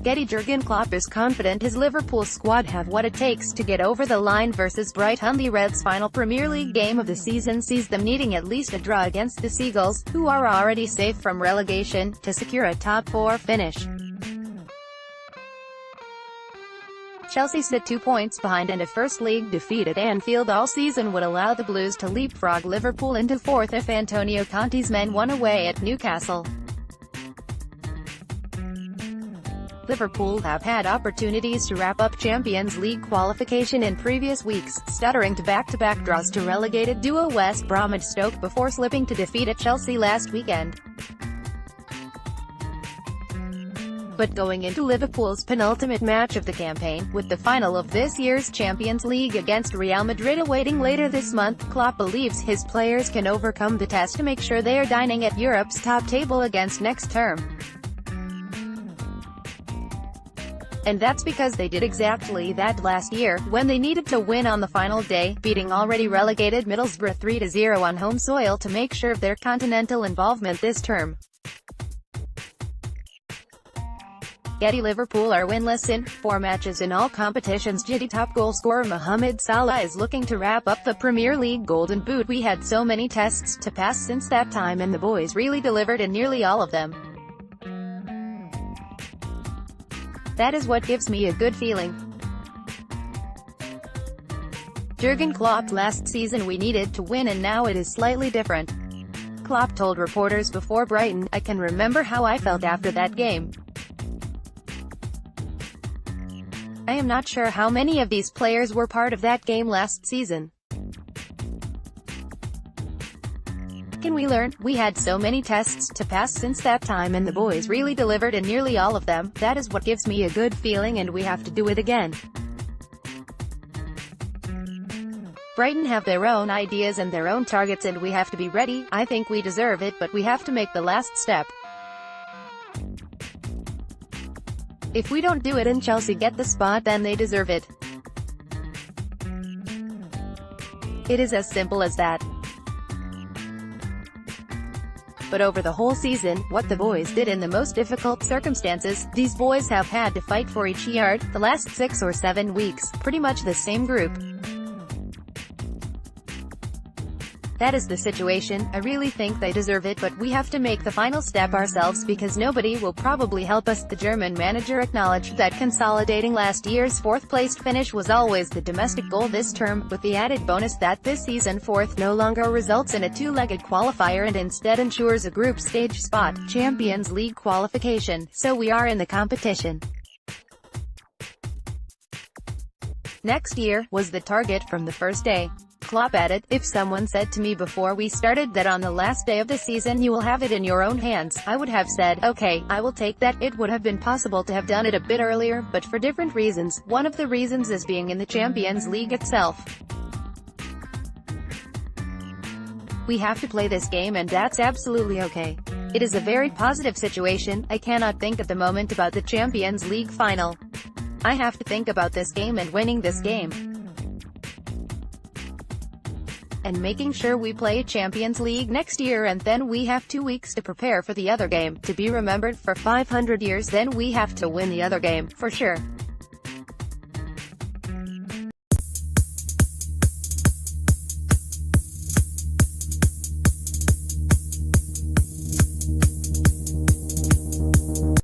Jurgen Klopp is confident his Liverpool squad have what it takes to get over the line versus BrightonThe Reds' final Premier League game of the season sees them needing at least a draw against the Seagulls, who are already safe from relegation, to secure a top 4 finish. Chelsea sit 2 points behind, and a first league defeat at Anfield all season would allow the Blues to leapfrog Liverpool into 4th if Antonio Conte's men won away at Newcastle. Liverpool have had opportunities to wrap up Champions League qualification in previous weeks, stuttering to back-to-back draws to relegated duo West Brom and Stoke before slipping to defeat at Chelsea last weekend. But going into Liverpool's penultimate match of the campaign, with the final of this year's Champions League against Real Madrid awaiting later this month, Klopp believes his players can overcome the test to make sure they are dining at Europe's top table against next term. And that's because they did exactly that last year, when they needed to win on the final day, beating already relegated Middlesbrough 3-0 on home soil to make sure of their continental involvement this term. Getty Liverpool are winless in 4 matches in all competitions. GETTY top goal scorer Mohamed Salah is looking to wrap up the Premier League Golden Boot. We had so many tests to pass since that time, and the boys really delivered in nearly all of them. That is what gives me a good feeling. Jurgen Klopp: last season we needed to win and now it is slightly different. Klopp told reporters before Brighton, "I can remember how I felt after that game. I am not sure how many of these players were part of that game last season. Can we learn? We had so many tests to pass since that time and the boys really delivered in nearly all of them. That is what gives me a good feeling, and we have to do it again." Brighton have their own ideas and their own targets, and we have to be ready. I think we deserve it, but we have to make the last step. If we don't do it and Chelsea get the spot, then they deserve it. It is as simple as that. But over the whole season, what the boys did in the most difficult circumstances, these boys have had to fight for each yard, the last 6 or 7 weeks, pretty much the same group. That is the situation. I really think they deserve it, but we have to make the final step ourselves because nobody will probably help us. The German manager acknowledged that consolidating last year's 4th-placed finish was always the domestic goal this term, with the added bonus that this season 4th no longer results in a 2-legged qualifier and instead ensures a group stage spot, Champions League qualification, so we are in the competition. Next year was the target from the first day. Klopp added, "If someone said to me before we started that on the last day of the season you will have it in your own hands, I would have said, okay, I will take that. It would have been possible to have done it a bit earlier, but for different reasons. One of the reasons is being in the Champions League itself. We have to play this game and that's absolutely okay. It is a very positive situation. I cannot think at the moment about the Champions League final. I have to think about this game and winning this game. And making sure we play Champions League next year, and then we have 2 weeks to prepare for the other game, to be remembered for 500 years, then we have to win the other game, for sure."